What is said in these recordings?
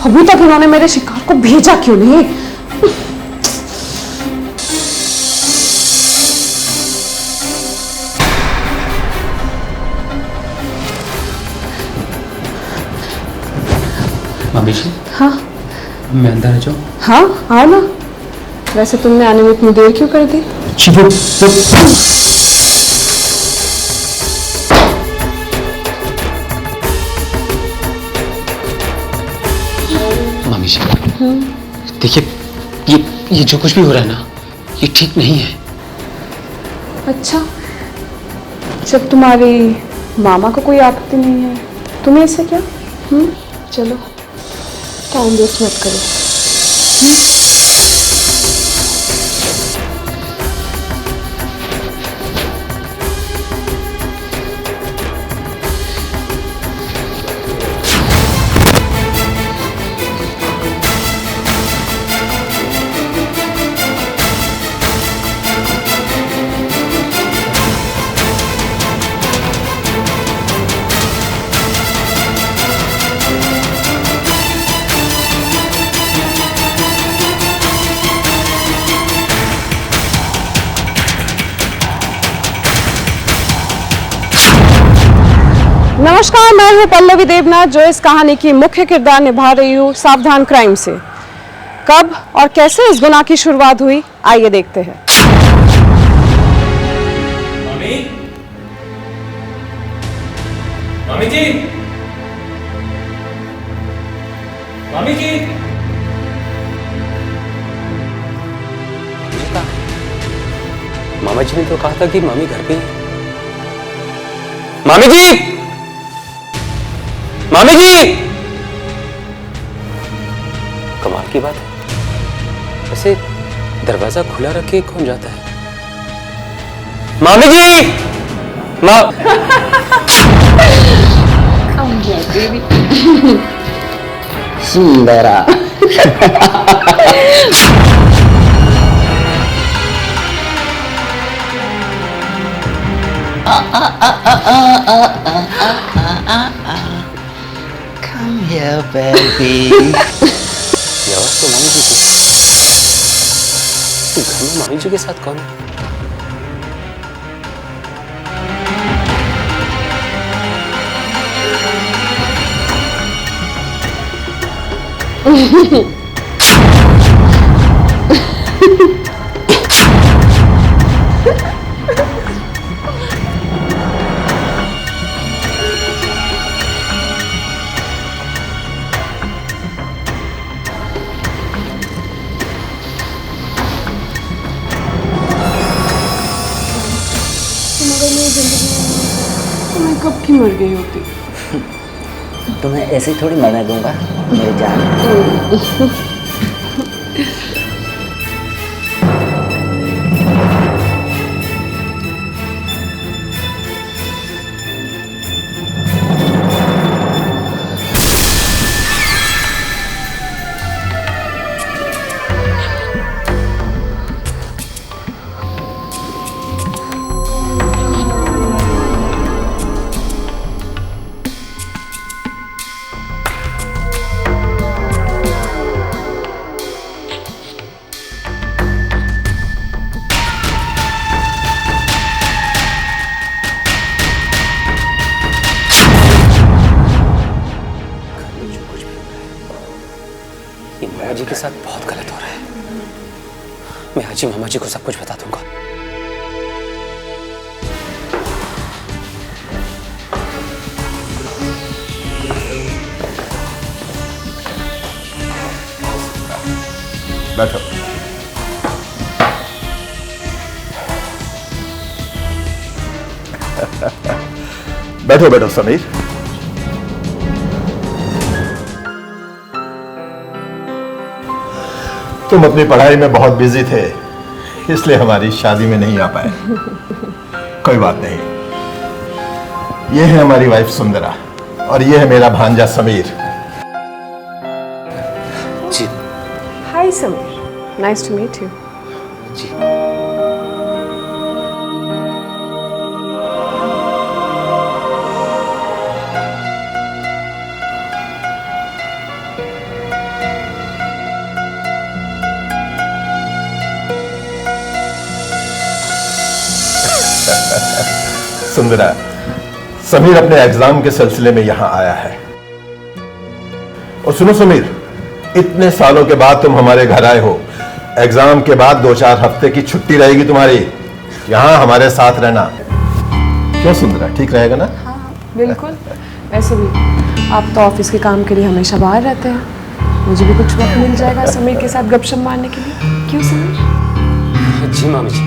अभी तक इन्होंने मेरे शिकार को भेजा क्यों नहीं? मम्मी जी। हाँ मैं अंदर आ जाऊँ? हाँ आओ ना। वैसे तुमने आने में इतनी देर क्यों कर दी? मम्मी जी देखिए, ये जो कुछ भी हो रहा है ना, ये ठीक नहीं है। अच्छा, जब तुम्हारी मामा को कोई आपत्ति नहीं है, तुम्हें इससे क्या? चलो टाइम वेस्ट मत करो। नमस्कार, मैं हूं पल्लवी देवनाथ, जो इस कहानी की मुख्य किरदार निभा रही हूं सावधान क्राइम से। कब और कैसे इस गुनाह की शुरुआत हुई, आइए देखते हैं। मामी, मामी जी, मामी जी, मामा जी ने तो कहा था कि मामी घर पे ही। मामी जी, मामी जी! कमाल की बात है, वैसे दरवाजा खुला रखे कौन जाता है? मामी जी! सुंदरा। Come here, baby. ये आवाज तो मामी जी की। तो घर में मामी जी के साथ कौन है? मैं कब की मर गई होती। तुम्हें ऐसे ही थोड़ी मरने दूंगा मेरी जान। ये मामा जी के साथ बहुत गलत हो रहा है। मैं आज ही मामा जी को सब कुछ बता दूंगा। बैठो। बैठो बैठो समीर। तुम अपनी पढ़ाई में बहुत बिजी थे, इसलिए हमारी शादी में नहीं आ पाए। कोई बात नहीं। ये है हमारी वाइफ सुंदरा और ये है मेरा भांजा समीर। जी। Hi Sameer, nice to meet you. जी। सुंदरा, समीर अपने एग्जाम के सिलसिले में यहां आया है। और सुनो समीर, इतने सालों के बाद तुम हमारे घर आए हो। एग्जाम के बाद 2-4 हफ्ते की छुट्टी रहेगी तुम्हारी, यहां हमारे साथ रहना। क्यों सुंदरा, ठीक रहेगा ना? हाँ बिल्कुल। वैसे भी आप तो ऑफिस के काम के लिए हमेशा बाहर रहते हैं, मुझे भी कुछ वक्त मिल जाएगा समीर के साथ गपशप मारने के लिए। क्यों समीर? जी मामी जी।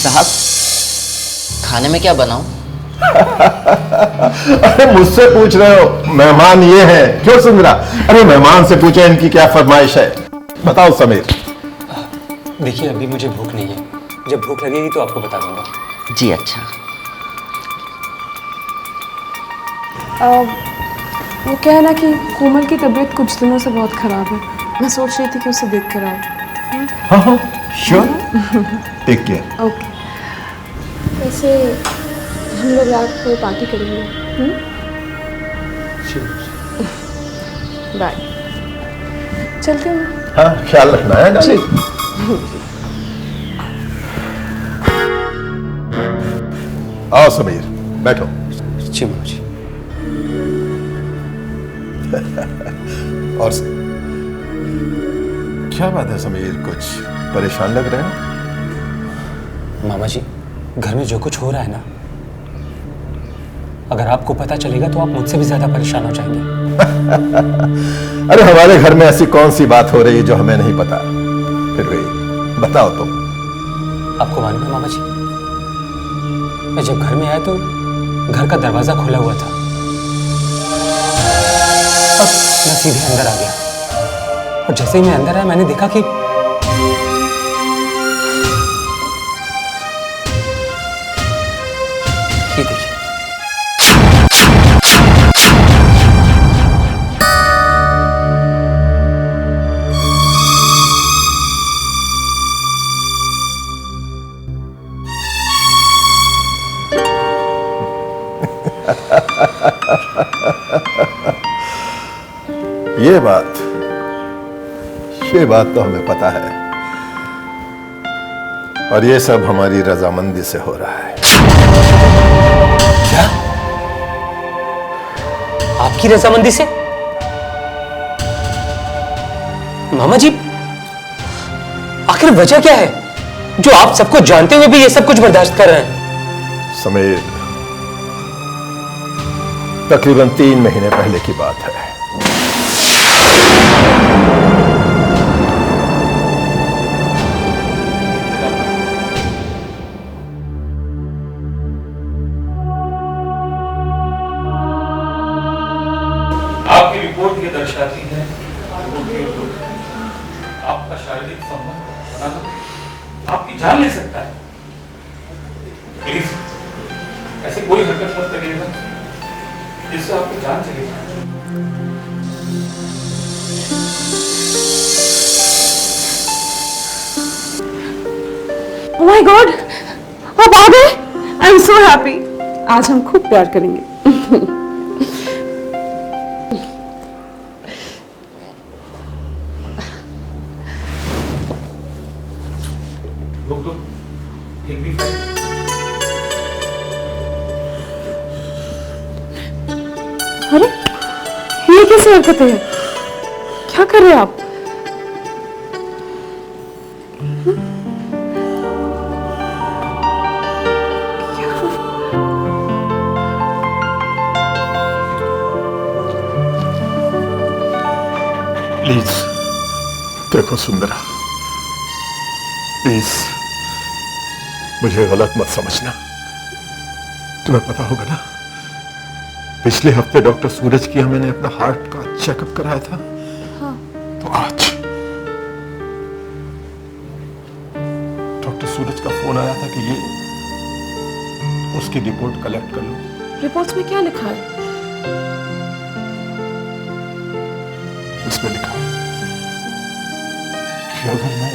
साहब, खाने में क्या बनाऊं? अरे मुझसे पूछ रहे हो? मेहमान ये हैं। क्यों सुंदरा? अरे मेहमान से पूछे इनकी क्या फरमाइश है। बताओ समीर। देखिए अभी मुझे भूख नहीं है, जब भूख लगेगी तो आपको बता दूंगा। जी अच्छा। वो क्या है ना कि कोमल की तबीयत कुछ दिनों से बहुत खराब है, मैं सोच रही थी कि उसे देख कर आए। हाँ हाँ श्योर, टेक केयर। ओके। वैसे हम लोग रात को पार्टी करेंगे। बाय। चलती हूँ मैं। हाँ ख्याल रखना है डाली। आओ समीर, बैठो। जी मामा जी। और क्या बात है समीर, कुछ परेशान लग रहे हो? मामा जी, घर में जो कुछ हो रहा है ना, अगर आपको पता चलेगा तो आप मुझसे भी ज्यादा परेशान हो जाएंगे। अरे हमारे घर में ऐसी कौन सी बात हो रही है जो हमें नहीं पता? फिर भी बताओ तुम। आपको मालूम है मामा जी, मैं जब घर में आया तो घर का दरवाजा खुला हुआ था। अब मैं सीधे अंदर आ गया और जैसे ही मैं अंदर आया मैंने देखा कि ये देखिए, ये बात तो हमें पता है, और ये सब हमारी रजामंदी से हो रहा है। क्या? आपकी रजामंदी से? मामा जी, आखिर वजह क्या है जो आप सबको जानते हुए भी ये सब कुछ बर्दाश्त कर रहे हैं? समीर, तकरीबन 3 महीने पहले की बात है। आपकी रिपोर्ट ये दर्शाती है आपका शारीरिक संबंध बनाना आपकी जान ले सकता है। प्लीज ऐसी कोई हरकत मत करिएगा जिससे आपकी जान चली जाए। Oh my God! आप आ गए? I'm so happy. आज हम खूब प्यार करेंगे। एक भी फाइल अरे ये कैसी हरकतें हैं? क्या कर रहे हैं आप? प्लीज देखो सुंदरा, प्लीज मुझे गलत मत समझना। तुम्हें पता होगा ना, पिछले हफ्ते डॉक्टर सूरज की मैंने अपना हार्ट का चेकअप कराया था। हाँ। तो आज डॉक्टर सूरज का फोन आया था कि ये उसकी रिपोर्ट कलेक्ट कर लो। रिपोर्ट्स में क्या लिखा है? इसमें लिखा है कि अगर मैं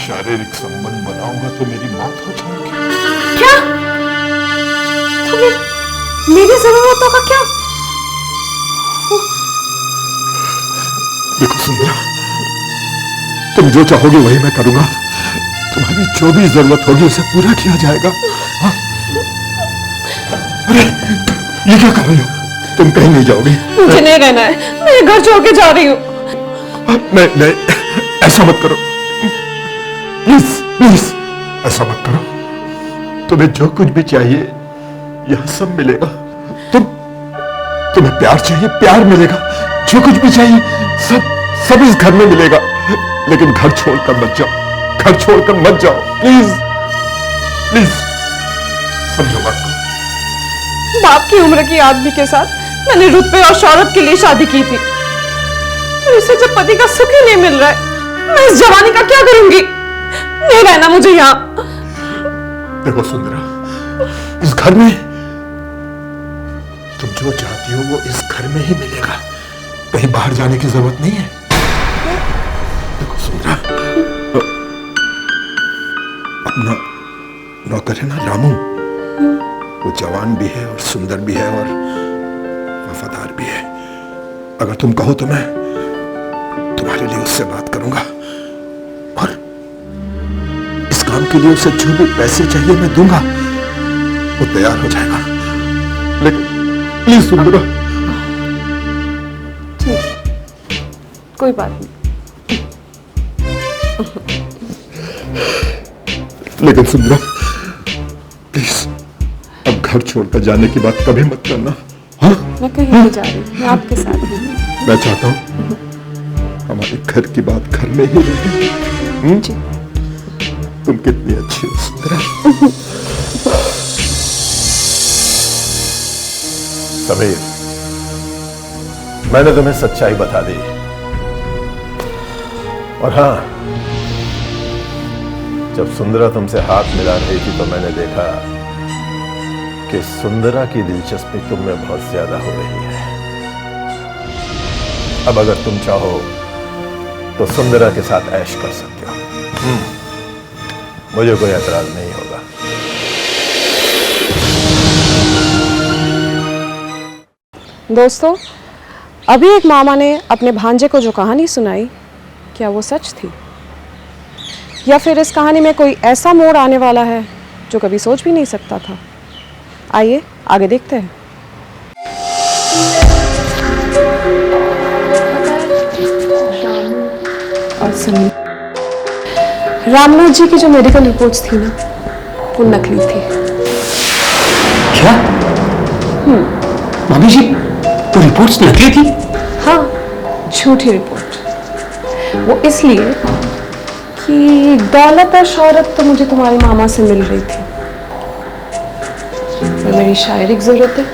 शारीरिक संबंध बनाऊंगा तो मेरी मौत हो जाएगी। क्या? तुम्हें मेरी जरूरतों का क्या? देखो सुंदरा, तुम जो चाहोगे वही मैं करूंगा, तुम्हारी जो भी जरूरत होगी उसे पूरा किया जाएगा। हाँ? अरे ये क्या कर रही हो? तुम कहीं नहीं जाओगी? मुझे नहीं रहना है, मैं घर छोड़ के जा रही हूँ। नहीं नहीं, ऐसा मत करो प्लीज प्लीज, ऐसा मत करो। तुम्हें जो कुछ भी चाहिए यह सब मिलेगा। तुम्हें प्यार चाहिए, प्यार मिलेगा। जो कुछ भी चाहिए सब इस घर में मिलेगा। लेकिन घर छोड़कर मत जाओ, घर छोड़कर मत जाओ, प्लीज प्लीज, समझो बात को। बाप की उम्र की आदमी के साथ मैंने रुतबे और शौहरत के लिए शादी की थी, और इसे जब पति का सुख ही नहीं मिल रहा है, मैं इस जवानी का क्या करूंगी? नहीं रहना मुझे यहाँ। देखो सुंदरा, इस घर में तुम जो चाहती हो वो इस घर में ही मिलेगा। कहीं बाहर जाने की जरूरत नहीं है। देखो सुंदरा, अपना नौकर है ना रामू, वो जवान भी है और सुंदर भी है और वफादार भी है। अगर तुम कहो तो मैं तुम्हारे लिए उससे बात करूंगा और इस काम के लिए उसे जो भी पैसे चाहिए मैं दूंगा। वो तैयार हो जाएगा। लेकिन प्लीज सुंदरा। ठीक, कोई बात नहीं। लेकिन सुंदरा प्लीज, अब घर छोड़कर जाने की बात कभी मत करना। हाँ? मैं कहीं नहीं जा रही, मैं आपके साथ हूँ। मैं चाहता हूँ हमारे घर की बात घर में ही रहे। जी। तुम कितनी अच्छी हो सुंदरा। समीर, मैंने तुम्हें सच्चाई बता दी। और हाँ, जब सुंदरा तुमसे हाथ मिला रही थी तो मैंने देखा कि सुंदरा की दिलचस्पी तुम में बहुत ज्यादा हो रही है। अब अगर तुम चाहो तो सुंदरा के साथ ऐश कर सकते हो। मुझे कोई एतराज नहीं होगा। दोस्तों, अभी एक मामा ने अपने भांजे को जो कहानी सुनाई, क्या वो सच थी? या फिर इस कहानी में कोई ऐसा मोड़ आने वाला है जो कभी सोच भी नहीं सकता था? आइए आगे देखते हैं। और सुनिए, रामनाथ जी की जो मेडिकल रिपोर्ट्स थी ना, वो नकली थी। क्या? मामी जी, वो रिपोर्ट्स नकली थी? हाँ, झूठी रिपोर्ट। वो इसलिए कि दौलत और शौहरत तो मुझे तुम्हारे मामा से मिल रही थी, पर मेरी शायरी की जरूरत है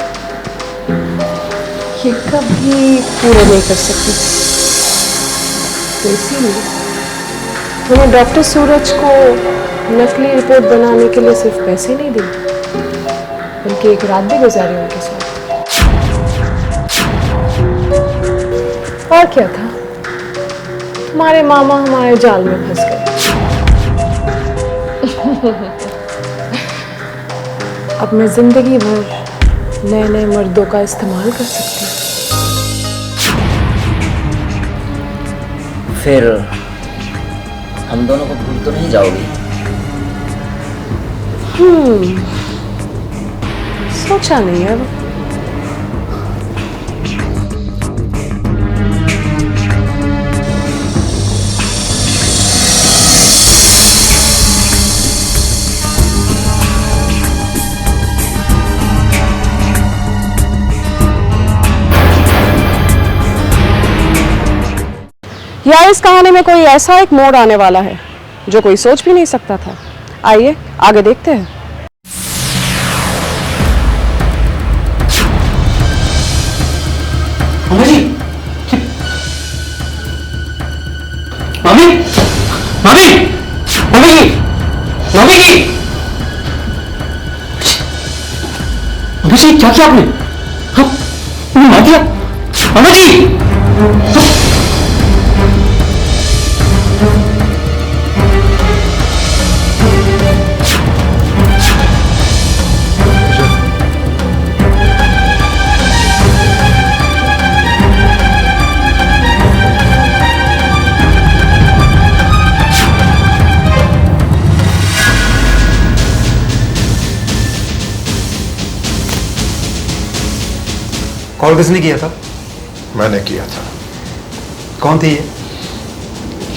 ये कभी पूरा नहीं कर सकती। तो इसीलिए मैंने डॉक्टर सूरज को नकली रिपोर्ट बनाने के लिए सिर्फ पैसे नहीं दिए, बल्कि एक रात भी गुजारी उनके साथ। और क्या था, तुम्हारे मामा हमारे जाल में फंस गए। अब मैं जिंदगी भर नए नए मर्दों का इस्तेमाल कर सकती हूँ। फिर हम दोनों को भूल तो नहीं जाओगी? सोचा नहीं है। या इस कहानी में कोई ऐसा एक मोड़ आने वाला है जो कोई सोच भी नहीं सकता था। आइए आगे देखते हैं। मामा जी, मामी, मामी, मामी जी, मामी जी, मामी जी, क्या किया आपने? हाँ, मार दिया, मामा जी। हाँ। कॉल किसने किया था? मैंने किया था। कौन थी ये?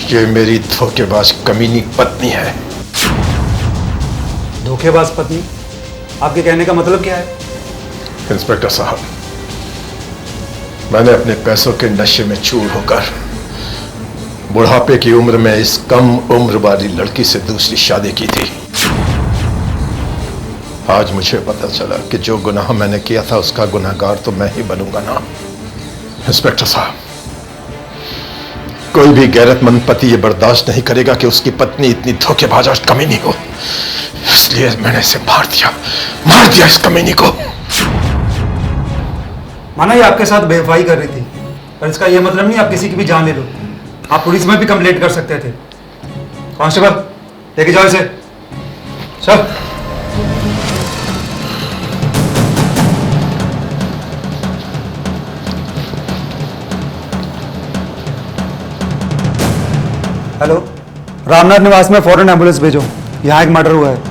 ये मेरी धोखेबाज कमीनी पत्नी है। धोखेबाज पत्नी? आपके कहने का मतलब क्या है? इंस्पेक्टर साहब, मैंने अपने पैसों के नशे में चूर होकर बुढ़ापे की उम्र में इस कम उम्र वाली लड़की से दूसरी शादी की थी। आज मुझे पता चला कि जो गुनाह मैंने किया था उसका गुनाहगार तो मैं ही बनूंगा ना। इंस्पेक्टर साहब, कोई भी गैरतमंद पति ये बर्दाश्त नहीं करेगा कि उसकी पत्नी इतनी धोखेबाज और कमीनी हो। इसलिए मैंने इसे मार दिया इस कमीनी को। माना ये आपके साथ बेवफाई कर रही थी, पर इसका यह मतलब नहीं आप किसी की भी जान ले लो। आप पुलिस में भी कंप्लेंट कर सकते थे। कांस्टेबल, लेके जाओ इसे। चल। हेलो, रामनाथ निवास में फौरन एम्बुलेंस भेजो, यहाँ एक मर्डर हुआ है।